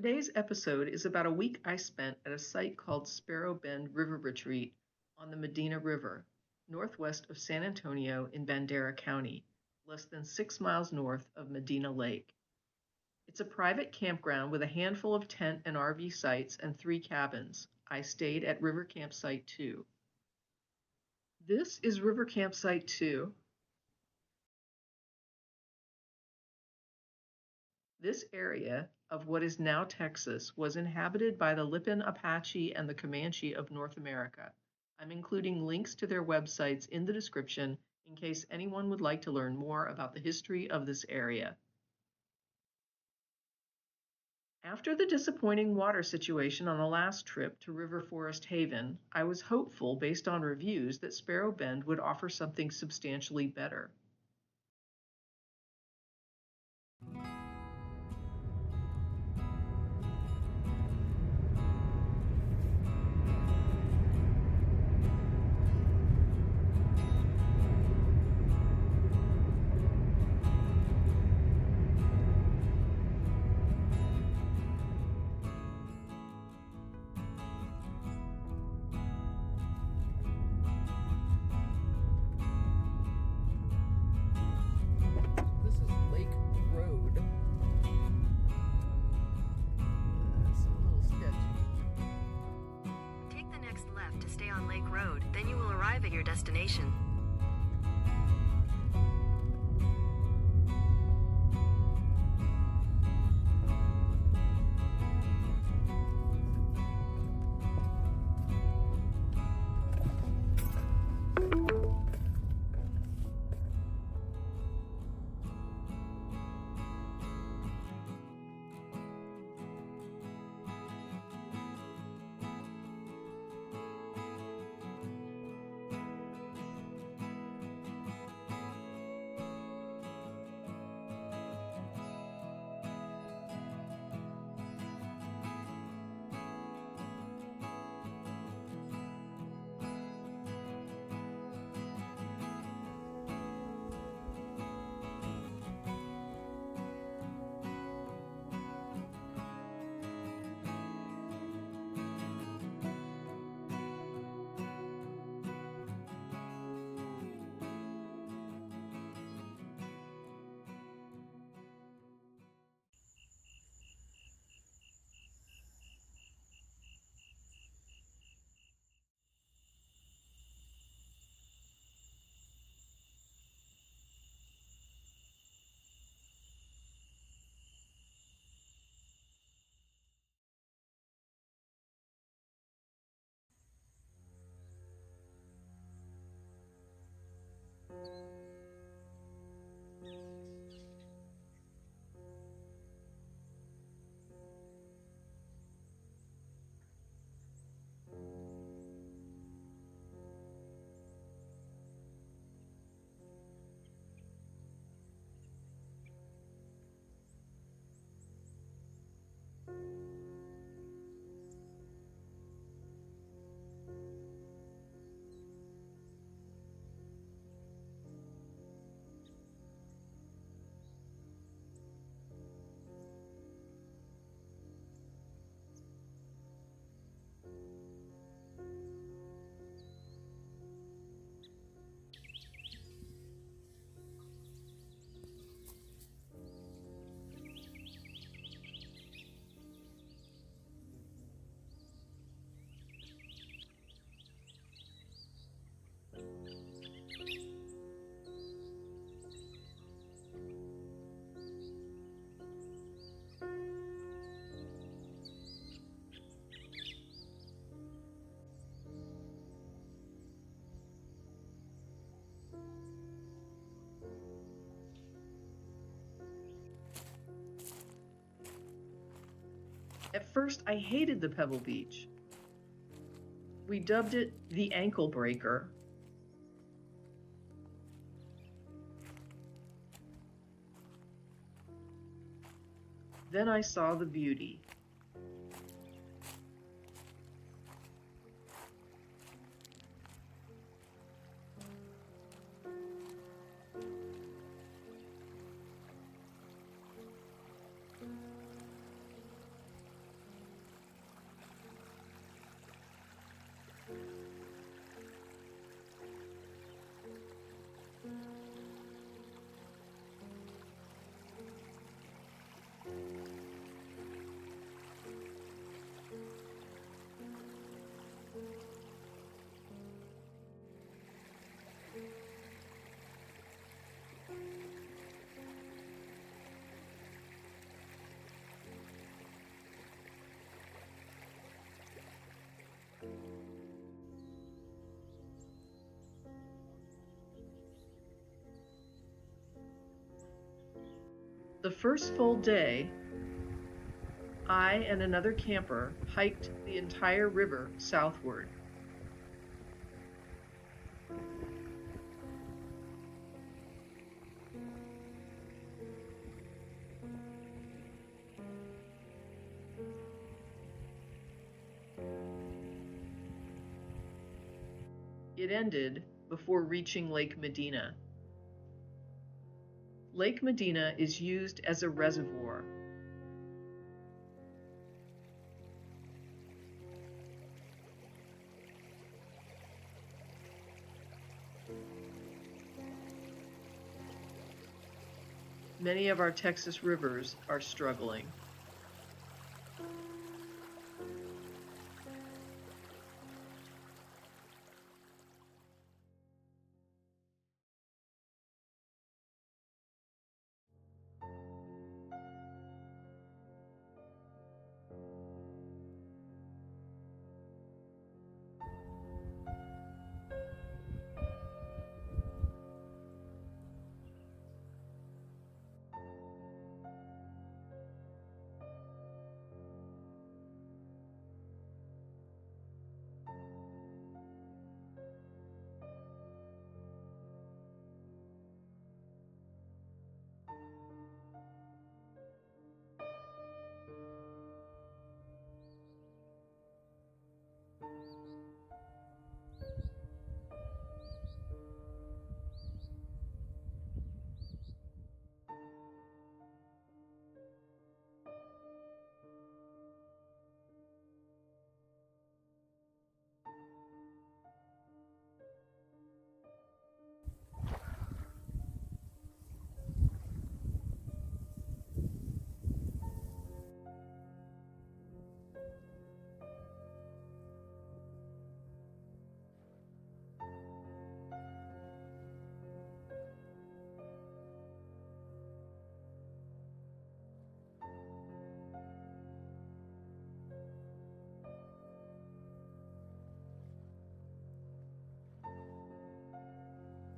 Today's episode is about a week I spent at a site called Sparrow Bend River Retreat on the Medina River, northwest of San Antonio in Bandera County, less than 6 miles north of Medina Lake. It's a private campground with a handful of tent and RV sites and 3 cabins. I stayed at River Campsite 2. This is River Campsite 2. This area of what is now Texas was inhabited by the Lipan Apache and the Comanche of North America. I'm including links to their websites in the description in case anyone would like to learn more about the history of this area. After the disappointing water situation on the last trip to River Forest Haven, I was hopeful, based on reviews, that Sparrow Bend would offer something substantially better. This is Lake Road. It's a little sketchy. Take the next left to stay on Lake Road, then you will arrive at your destination. At first, I hated the Pebble Beach. We dubbed it the ankle breaker. Then I saw the beauty. The first full day, I and another camper hiked the entire river southward. It ended before reaching Lake Medina. Lake Medina is used as a reservoir. Many of our Texas rivers are struggling.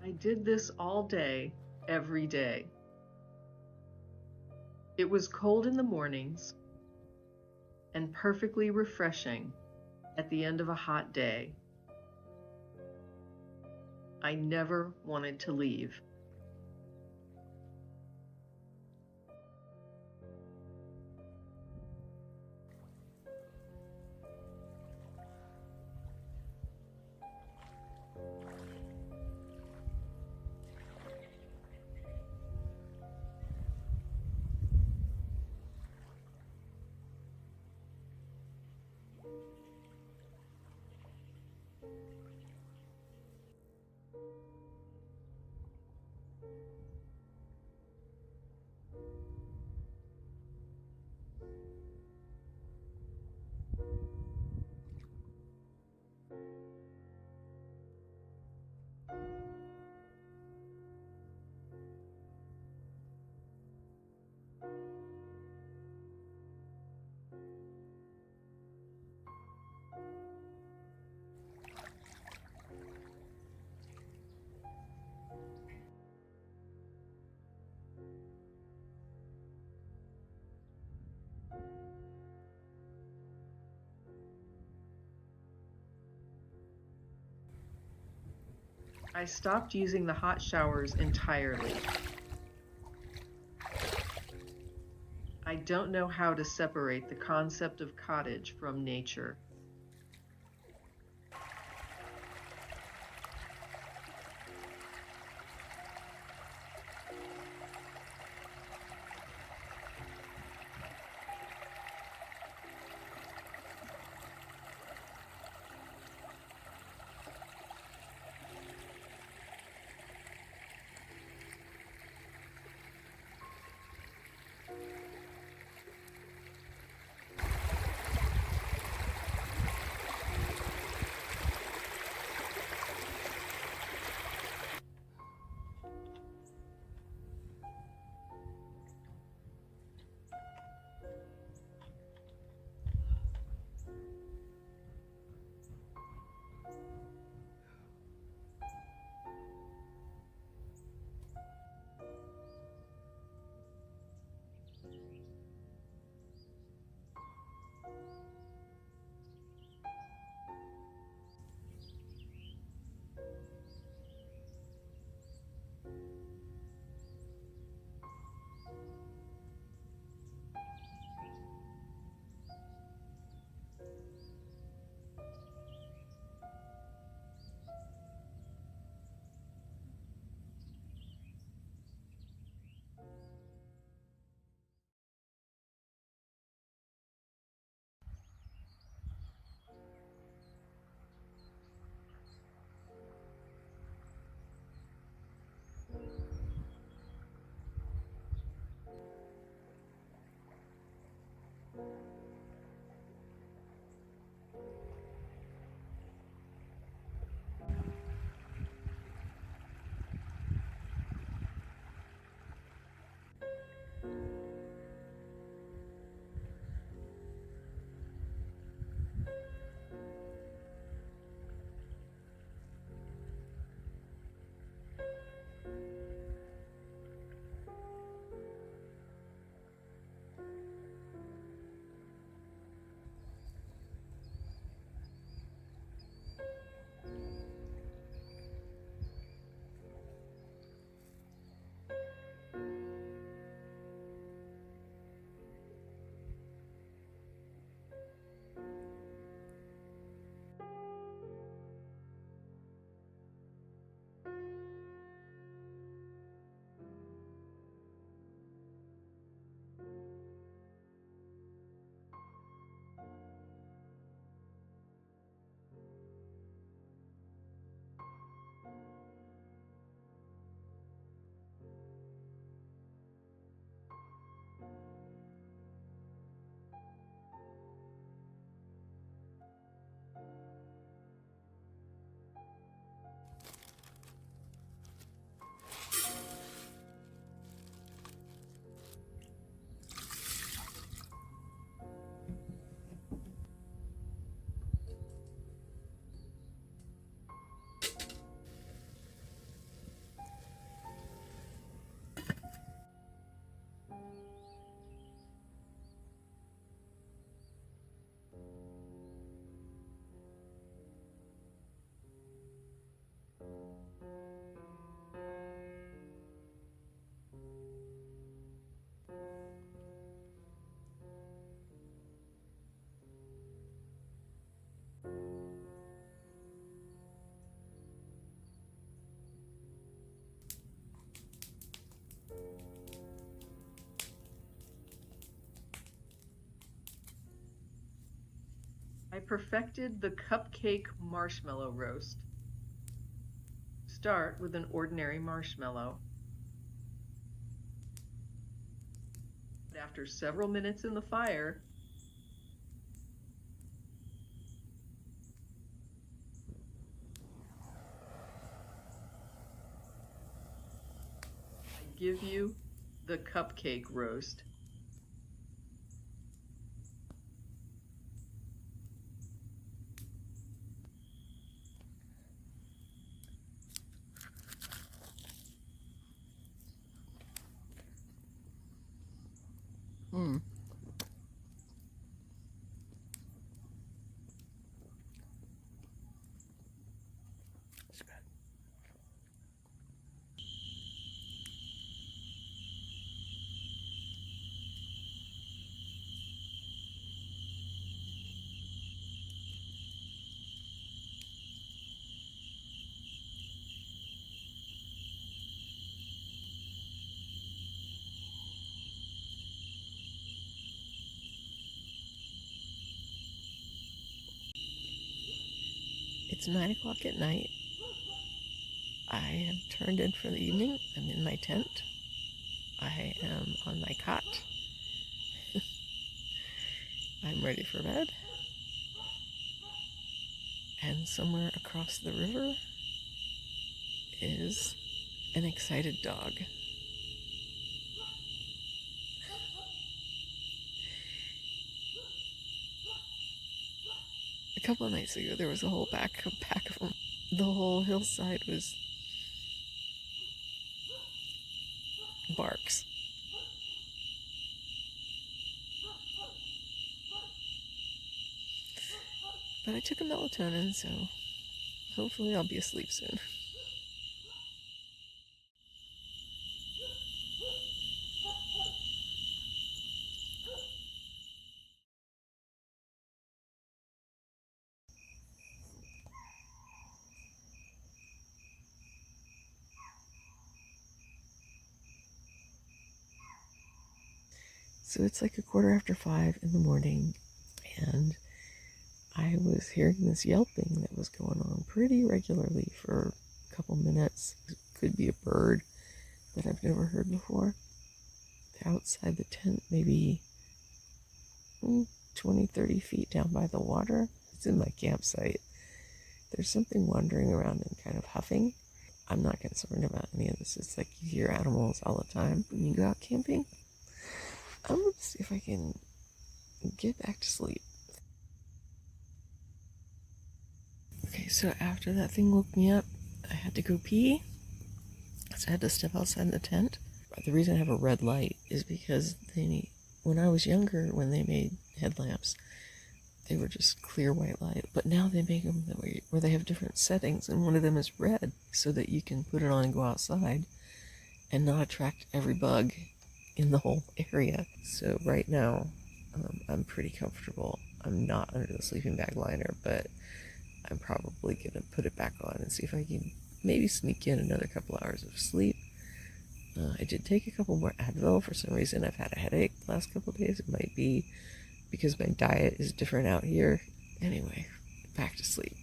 I did this all day, every day. It was cold in the mornings and perfectly refreshing at the end of a hot day. I never wanted to leave. I stopped using the hot showers entirely. I don't know how to separate the concept of cottage from nature. I perfected the cupcake marshmallow roast. Start with an ordinary marshmallow. After several minutes in the fire, I give you the cupcake roast. Hmm. It's good. It's 9 o'clock at night. I have turned in for the evening. I'm in my tent. I am on my cot. I'm ready for bed. And somewhere across the river is an excited dog. A couple of nights ago, there was a whole pack of them. The whole hillside was barks. But I took a melatonin, so hopefully I'll be asleep soon. So it's like 5:15 in the morning, and I was hearing this yelping that was going on pretty regularly for a couple minutes. It could be a bird that I've never heard before. Outside the tent, maybe 20, 30 feet down by the water. It's in my campsite. There's something wandering around and kind of huffing. I'm not concerned about any of this. It's like you hear animals all the time when you go out camping. I'm going to see if I can get back to sleep. Okay, so after that thing woke me up, I had to go pee. So I had to step outside the tent. The reason I have a red light is because when I was younger, when they made headlamps, they were just clear white light. But now they make them that way where they have different settings, and one of them is red, so that you can put it on and go outside and not attract every bug in the whole area. So right now, I'm pretty comfortable. I'm not under the sleeping bag liner, but I'm probably going to put it back on and see if I can maybe sneak in another couple hours of sleep. I did take a couple more Advil. For some reason, I've had a headache the last couple of days. It might be because my diet is different out here. Anyway, back to sleep.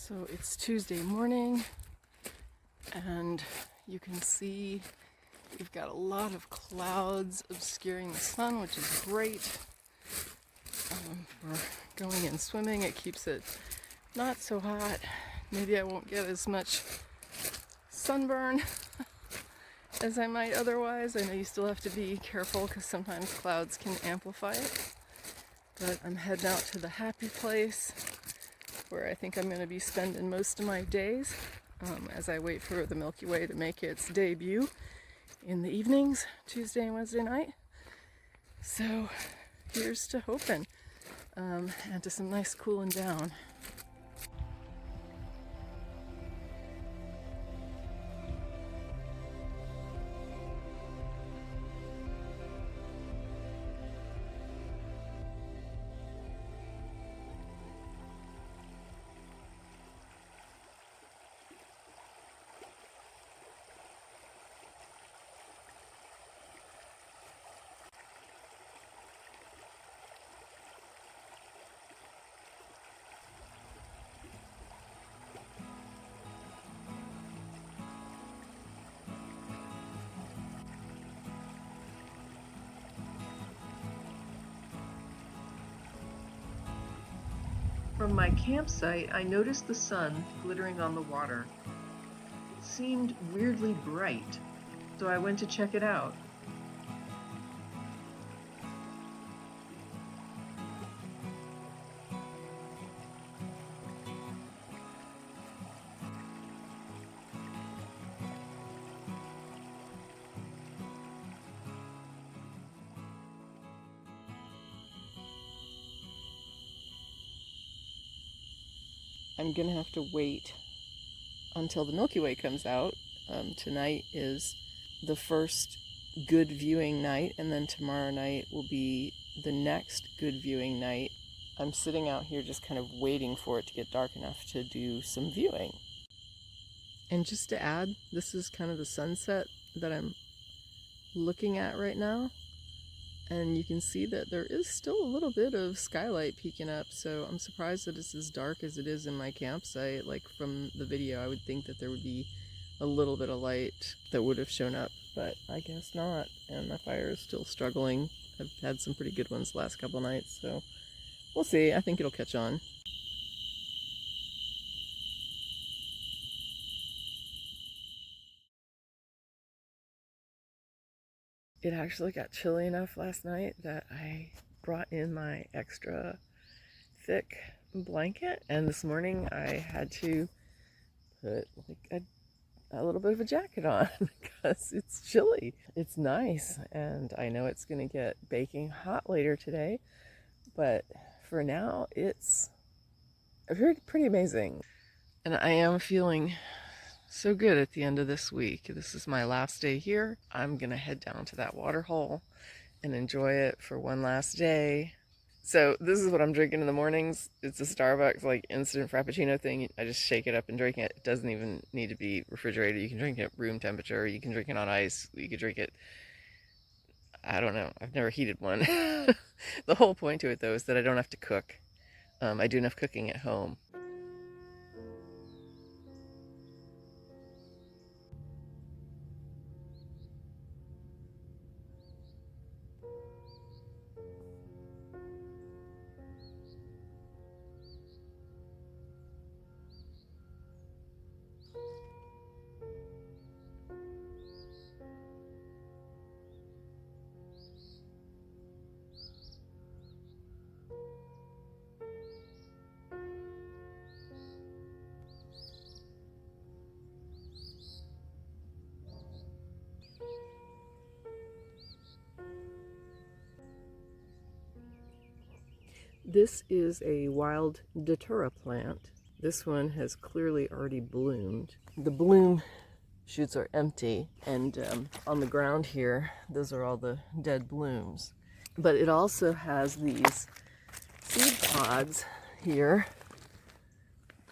So it's Tuesday morning, and you can see we've got a lot of clouds obscuring the sun, which is great. For going and swimming, it keeps it not so hot. Maybe I won't get as much sunburn as I might otherwise. I know you still have to be careful because sometimes clouds can amplify it. But I'm heading out to the happy place where I think I'm going to be spending most of my days as I wait for the Milky Way to make its debut in the evenings, Tuesday and Wednesday night. So here's to hoping, and to some nice cooling down. From my campsite, I noticed the sun glittering on the water. It seemed weirdly bright, so I went to check it out. I'm gonna have to wait until the Milky Way comes out. Tonight is the first good viewing night, and then tomorrow night will be the next good viewing night. I'm sitting out here just kind of waiting for it to get dark enough to do some viewing. And just to add, this is kind of the sunset that I'm looking at right now. And you can see that there is still a little bit of skylight peeking up, so I'm surprised that it's as dark as it is in my campsite. Like from the video, I would think that there would be a little bit of light that would have shown up, but I guess not. And my fire is still struggling. I've had some pretty good ones the last couple nights, so we'll see. I think it'll catch on. It actually got chilly enough last night that I brought in my extra thick blanket, and this morning I had to put like a little bit of a jacket on because it's chilly. It's nice, and I know it's going to get baking hot later today, but for now it's pretty amazing. And I am feeling so good at the end of this week. This is my last day here. I'm gonna head down to that water hole and enjoy it for one last day. So this is what I'm drinking in the mornings. It's a Starbucks like instant frappuccino thing. I just shake it up and drink it. It doesn't even need to be refrigerated. You can drink it at room temperature. You can drink it on ice. You can drink it, I don't know. I've never heated one. The whole point to it though is that I don't have to cook. I do enough cooking at home. This is a wild datura plant. This one has clearly already bloomed. The bloom shoots are empty, and on the ground here, those are all the dead blooms. But it also has these seed pods here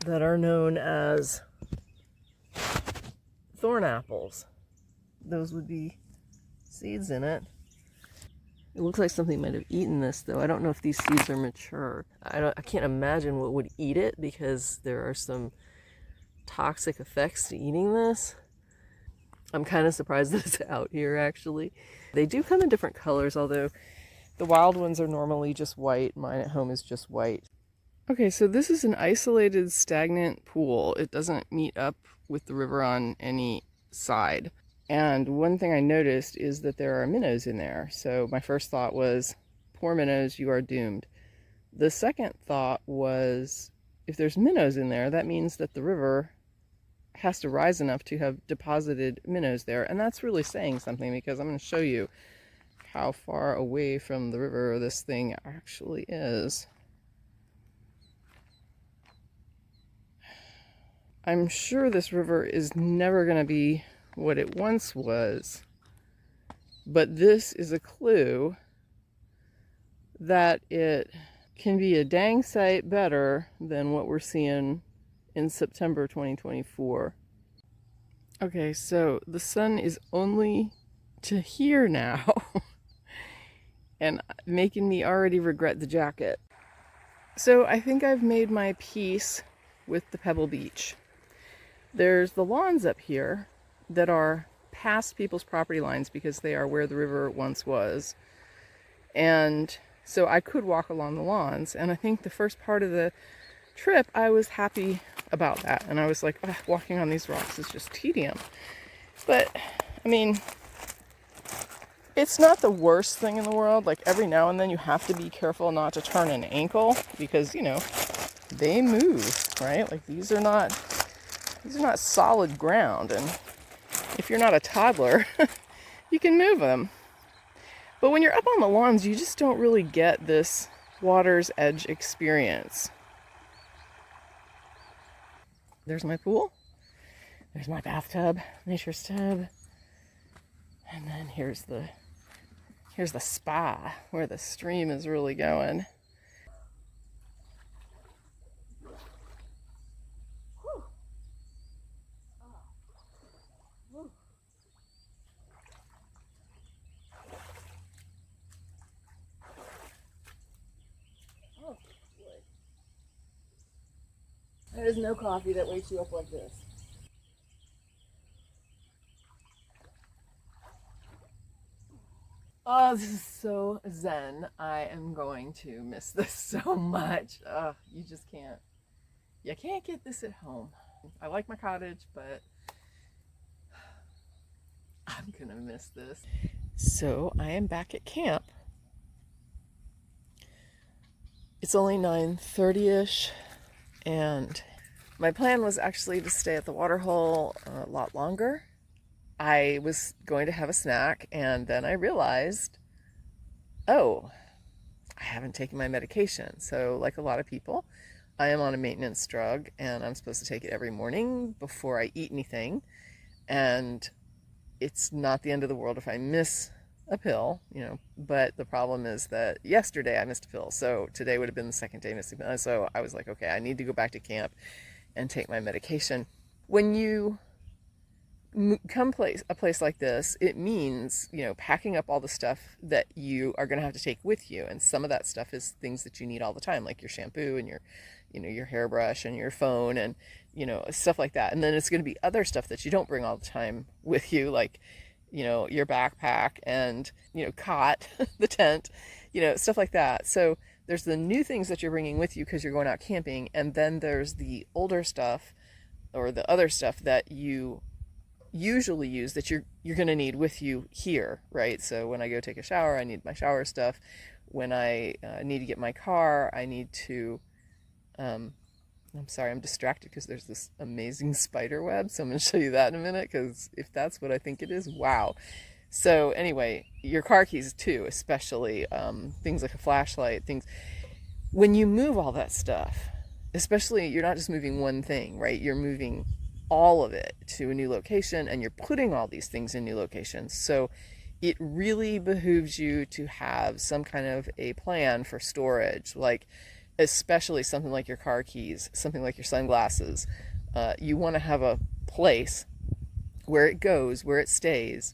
that are known as thorn apples. Those would be seeds in it. It looks like something might have eaten this, though. I don't know if these seeds are mature. I can't imagine what would eat it, because there are some toxic effects to eating this. I'm kind of surprised that it's out here, actually. They do come in different colors, although the wild ones are normally just white. Mine at home is just white. Okay, so this is an isolated stagnant pool. It doesn't meet up with the river on any side. And one thing I noticed is that there are minnows in there. So my first thought was, poor minnows, you are doomed. The second thought was, if there's minnows in there, that means that the river has to rise enough to have deposited minnows there. And that's really saying something, because I'm going to show you how far away from the river this thing actually is. I'm sure this river is never going to be what it once was, but this is a clue that it can be a dang sight better than what we're seeing in September 2024. Okay, so the sun is only to here now and making me already regret the jacket. So I think I've made my peace with the Pebble Beach. There's the lawns up here that are past people's property lines because they are where the river once was. And so I could walk along the lawns. And I think the first part of the trip, I was happy about that. And I was like, oh, walking on these rocks is just tedium. But, I mean, it's not the worst thing in the world. Like, every now and then you have to be careful not to turn an ankle because, you know, they move, right? Like, these are not solid ground, and if you're not a toddler, you can move them. But when you're up on the lawns, you just don't really get this water's edge experience. There's my pool. There's my bathtub, nature's tub. And then here's the spa where the stream is really going. There is no coffee that wakes you up like this. Oh, this is so zen. I am going to miss this so much. You just can't. You can't get this at home. I like my cottage, but I'm gonna miss this. So I am back at camp. It's only 9:30ish. And my plan was actually to stay at the waterhole a lot longer. I was going to have a snack, and then I realized, oh, I haven't taken my medication. So like a lot of people, I am on a maintenance drug, and I'm supposed to take it every morning before I eat anything. And it's not the end of the world if I miss a pill, you know, but the problem is that yesterday I missed a pill, so today would have been the second day missing a pill. So I was like, okay, I need to go back to camp and take my medication. When you come a place like this, it means, you know, packing up all the stuff that you are going to have to take with you, and some of that stuff is things that you need all the time, like your shampoo and your, you know, your hairbrush and your phone and, you know, stuff like that. And then it's going to be other stuff that you don't bring all the time with you, like, you know, your backpack and, you know, cot, the tent, you know, stuff like that. So there's the new things that you're bringing with you because you're going out camping, and then there's the older stuff or the other stuff that you usually use that you're going to need with you here, right? So when I go take a shower, I need my shower stuff. When I need to get my car, I need to I'm sorry, I'm distracted because there's this amazing spider web. So I'm going to show you that in a minute, because if that's what I think it is, wow. So anyway, your car keys too, especially things like a flashlight, things. When you move all that stuff, especially, you're not just moving one thing, right? You're moving all of it to a new location, and you're putting all these things in new locations. So it really behooves you to have some kind of a plan for storage, like especially something like your car keys, something like your sunglasses. You want to have a place where it goes, where it stays,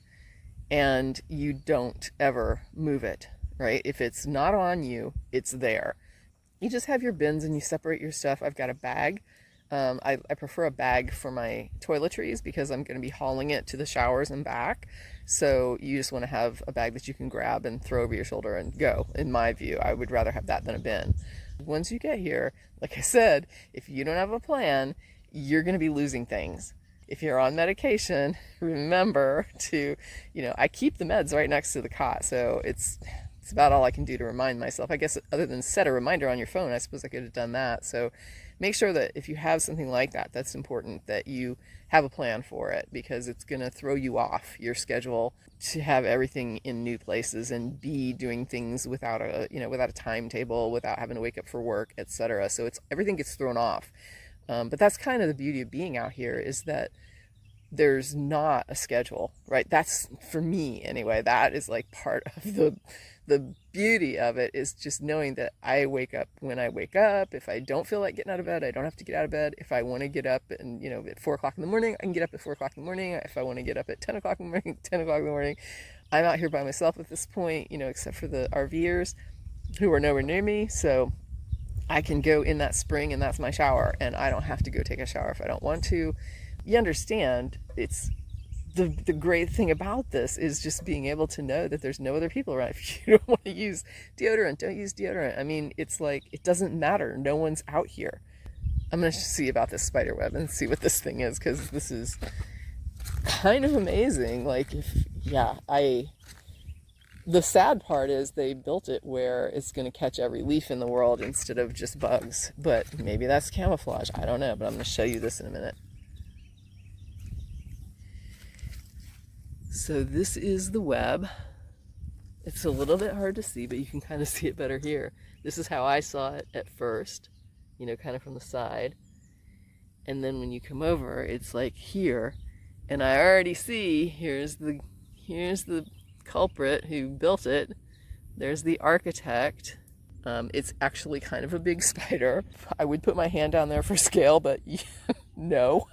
and you don't ever move it, right? If it's not on you, it's there. You just have your bins and you separate your stuff. I've got a bag I prefer a bag for my toiletries because I'm going to be hauling it to the showers and back. So you just want to have a bag that you can grab and throw over your shoulder and go. In my view, I would rather have that than a bin. Once you get here, like I said, if you don't have a plan, you're going to be losing things. If you're on medication, remember to, I keep the meds right next to the cot. So it's about all I can do to remind myself. I guess other than set a reminder on your phone, I suppose I could have done that. So make sure that if you have something like that, that's important that you have a plan for it, because it's going to throw you off your schedule to have everything in new places and be doing things without a timetable, without having to wake up for work, etc. So everything gets thrown off. But that's kind of the beauty of being out here, is that there's not a schedule, right? That's, for me anyway, that is like part of the beauty of it, is just knowing that I wake up when I wake up. If I don't feel like getting out of bed, I don't have to get out of bed. If I want to get up and, at 4 o'clock in the morning, I can get up at 4 o'clock in the morning. If I want to get up at 10 o'clock in the morning, 10 o'clock in the morning. I'm out here by myself at this point, except for the RVers who are nowhere near me. So I can go in that spring and that's my shower, and I don't have to go take a shower if I don't want to. You understand, it's the great thing about this is just being able to know that there's no other people around. If you don't want to use deodorant, don't use deodorant. I mean, it's like, it doesn't matter. No one's out here. I'm going to see about this spider web and see what this thing is, because this is kind of amazing. Like, the sad part is they built it where it's going to catch every leaf in the world instead of just bugs. But maybe that's camouflage. I don't know, but I'm going to show you this in a minute. So this is the web. It's a little bit hard to see, but you can kind of see it better here. This is how I saw it at first, kind of from the side. And then when you come over, it's like here. And I already see, here's the culprit who built it. There's the architect. It's actually kind of a big spider. I would put my hand down there for scale, but no,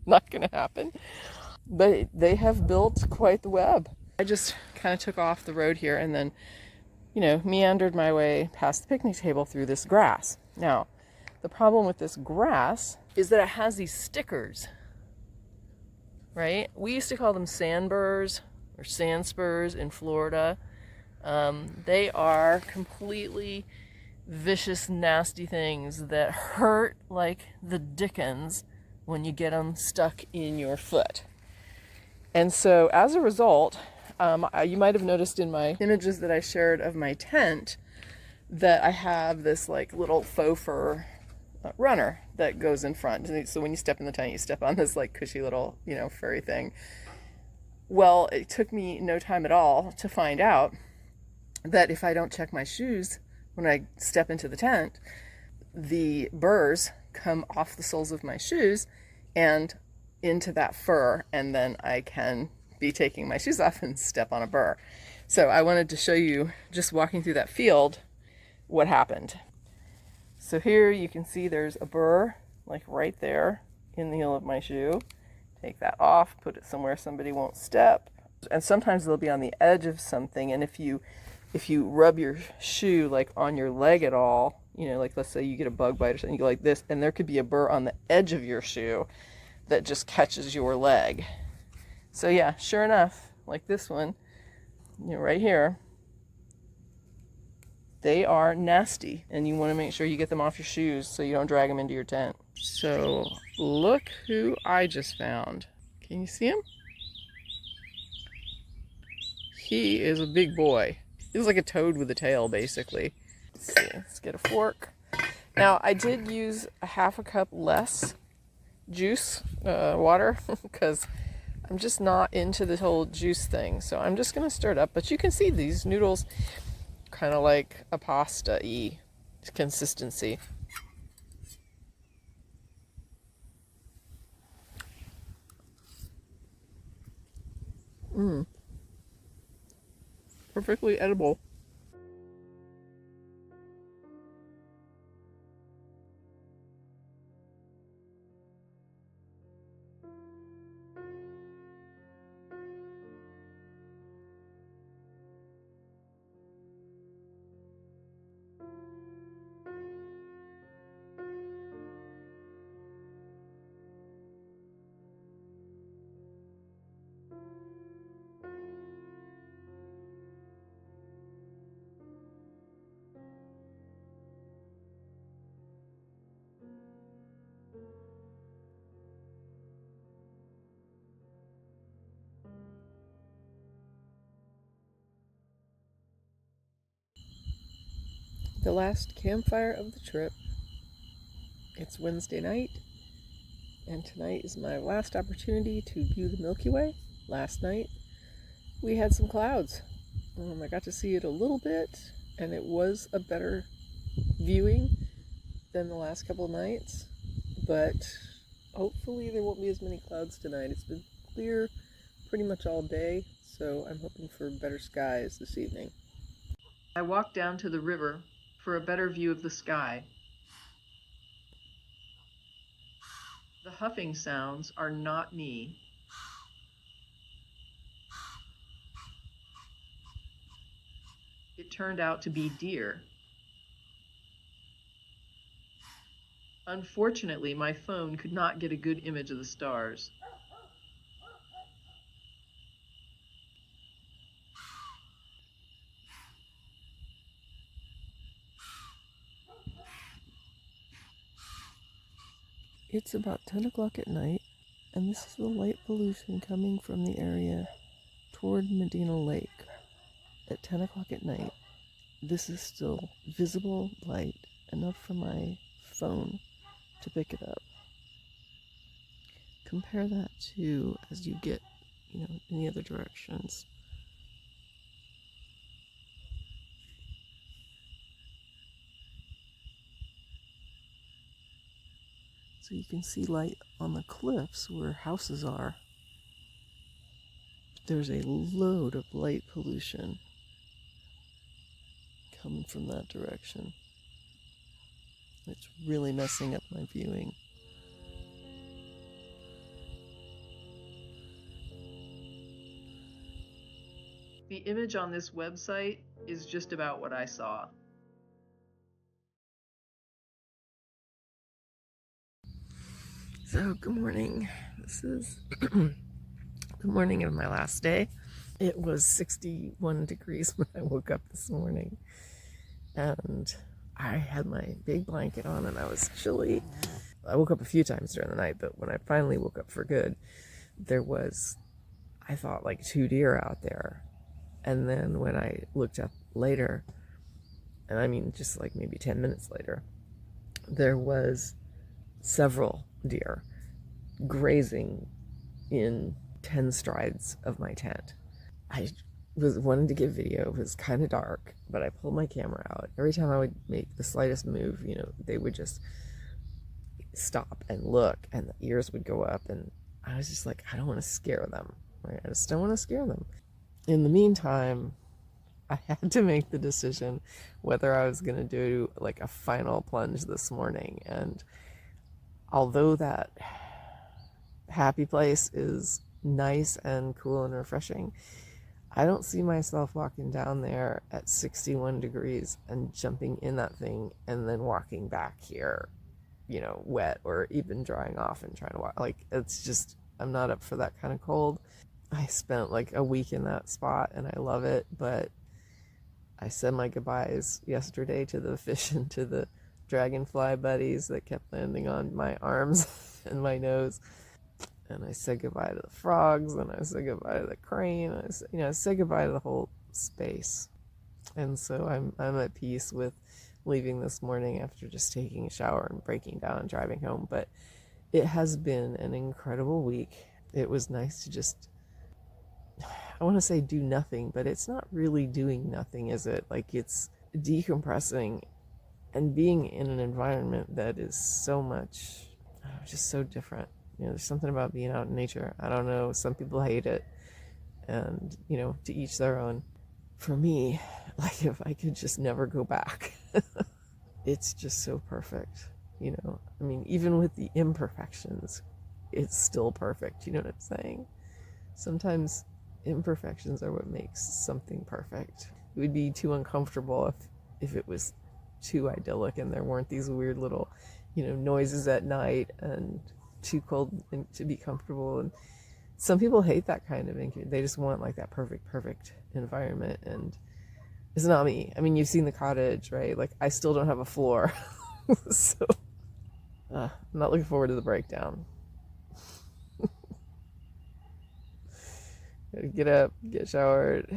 not gonna happen. But they have built quite the web. I just kind of took off the road here and then, meandered my way past the picnic table through this grass. Now, the problem with this grass is that it has these stickers, right? We used to call them sandburrs or sand spurs in Florida. They are completely vicious, nasty things that hurt like the dickens when you get them stuck in your foot. And so as a result, you might have noticed in my images that I shared of my tent that I have this like little faux fur runner that goes in front. So when you step in the tent, you step on this like cushy little, furry thing. Well, it took me no time at all to find out that if I don't check my shoes when I step into the tent, the burrs come off the soles of my shoes and into that fur, and then I can be taking my shoes off and step on a burr. So I wanted to show you, just walking through that field, what happened. So here you can see there's a burr like right there in the heel of my shoe. Take that off, put it somewhere somebody won't step. And sometimes they'll be on the edge of something, and if you rub your shoe like on your leg at all, like let's say you get a bug bite or something, you go like this, and there could be a burr on the edge of your shoe that just catches your leg. So yeah, sure enough, like this one, right here, they are nasty, and you want to make sure you get them off your shoes so you don't drag them into your tent. So look who I just found. Can you see him? He is a big boy. He's like a toad with a tail, basically. Let's see, let's get a fork. Now, I did use a half a cup less juice, water, because I'm just not into the whole juice thing. So I'm just going to stir it up. But you can see these noodles kind of like a pasta-y consistency. Perfectly edible. The last campfire of the trip. It's Wednesday night, and tonight is my last opportunity to view the Milky Way. Last night, we had some clouds. I got to see it a little bit, and it was a better viewing than the last couple of nights, but hopefully there won't be as many clouds tonight. It's been clear pretty much all day, so I'm hoping for better skies this evening. I walked down to the river for a better view of the sky. The huffing sounds are not me. It turned out to be deer. Unfortunately, my phone could not get a good image of the stars. It's about 10 o'clock at night, and this is the light pollution coming from the area toward Medina Lake. At 10 o'clock at night, this is still visible light, enough for my phone to pick it up. Compare that to as you get, in the other directions. So you can see light on the cliffs where houses are. There's a load of light pollution coming from that direction. It's really messing up my viewing. The image on this website is just about what I saw. So, good morning. This is the morning of my last day. It was 61 degrees when I woke up this morning, and I had my big blanket on and I was chilly. I woke up a few times during the night, but when I finally woke up for good, there was, I thought, like 2 deer out there. And then when I looked up later, and I mean just like maybe 10 minutes later, there was several deer grazing in 10 strides of my tent. I was wanting to get video. It was kind of dark, but I pulled my camera out. Every time I would make the slightest move, they would just stop and look, and the ears would go up, and I was just like, I don't want to scare them, right? I just don't want to scare them. In the meantime, I had to make the decision whether I was going to do like a final plunge this morning. And although that happy place is nice and cool and refreshing, I don't see myself walking down there at 61 degrees and jumping in that thing and then walking back here, wet or even drying off and trying to walk. Like, it's just, I'm not up for that kind of cold. I spent like a week in that spot and I love it, but I said my goodbyes yesterday to the fish and to the dragonfly buddies that kept landing on my arms and my nose. And I said goodbye to the frogs, and I said goodbye to the crane. I said goodbye to the whole space. And so I'm at peace with leaving this morning after just taking a shower and breaking down and driving home. But it has been an incredible week. It was nice to just, I want to say do nothing, but it's not really doing nothing, is it? Like, it's decompressing and being in an environment that is so much, just so different. There's something about being out in nature. I don't know, some people hate it, and, to each their own. For me, like, if I could just never go back, it's just so perfect, I mean, even with the imperfections, it's still perfect, you know what I'm saying? Sometimes imperfections are what makes something perfect. It would be too uncomfortable if it was too idyllic and there weren't these weird little, noises at night and too cold to be comfortable. And some people hate that kind of income. They just want like that perfect environment, and it's not me. I mean, you've seen the cottage, right? Like, I still don't have a floor. So I'm not looking forward to the breakdown. Gotta get up, get showered,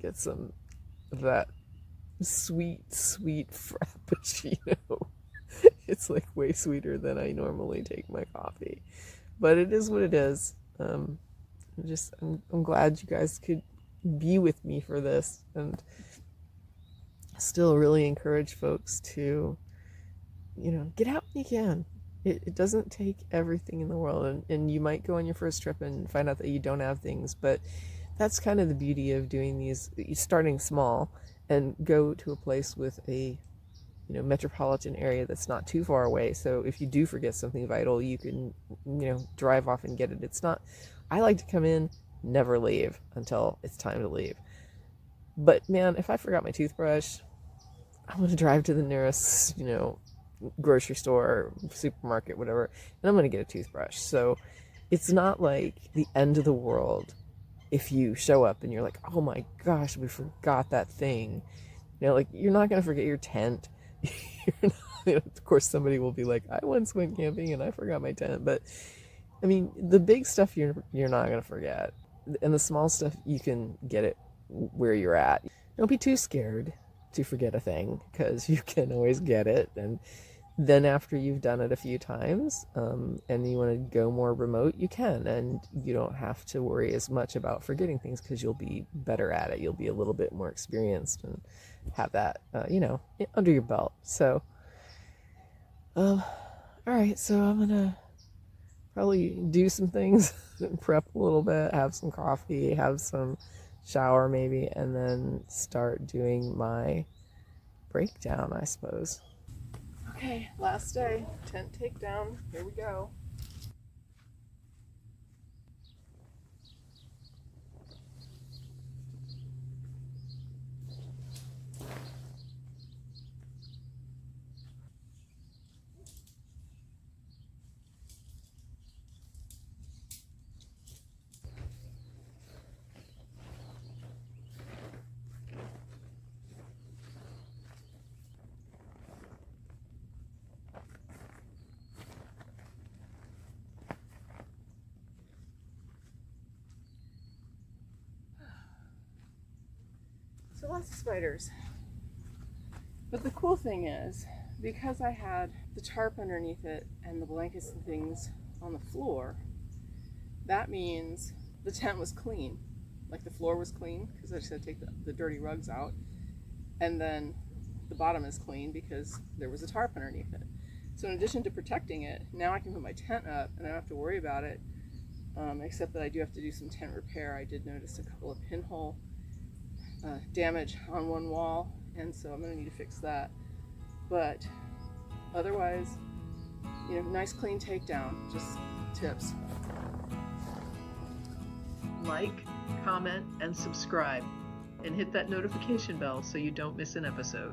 get some of that sweet, sweet frappuccino. It's like way sweeter than I normally take my coffee. But it is what it is. I'm glad you guys could be with me for this, and still really encourage folks to, get out when you can. It doesn't take everything in the world, and you might go on your first trip and find out that you don't have things, but that's kind of the beauty of doing these, starting small, and go to a place with a metropolitan area that's not too far away. So if you do forget something vital, you can, drive off and get it. It's not, I like to come in, never leave until it's time to leave. But man, if I forgot my toothbrush, I'm going to drive to the nearest, grocery store, supermarket, whatever, and I'm going to get a toothbrush. So it's not like the end of the world if you show up and you're like, oh my gosh, we forgot that thing. Like, you're not going to forget your tent. Of course, somebody will be like, I once went camping and I forgot my tent. But I mean, the big stuff you're not going to forget, and the small stuff you can get it where you're at. Don't be too scared to forget a thing, because you can always get it. And then after you've done it a few times, and you want to go more remote, you can, and you don't have to worry as much about forgetting things, because you'll be better at it. You'll be a little bit more experienced and have that, under your belt. So, all right, so I'm gonna probably do some things, prep a little bit, have some coffee, have some shower maybe, and then start doing my breakdown, I suppose. Okay, last day, tent takedown, here we go. So lots of spiders. But the cool thing is, because I had the tarp underneath it and the blankets and things on the floor, that means the tent was clean. Like, the floor was clean, because I just had to take the dirty rugs out. And then the bottom is clean because there was a tarp underneath it. So in addition to protecting it, now I can put my tent up and I don't have to worry about it, except that I do have to do some tent repair. I did notice a couple of pinhole damage on one wall, and so I'm going to need to fix that. But otherwise, nice clean takedown. Just tips. Like, comment, and subscribe, and hit that notification bell so you don't miss an episode.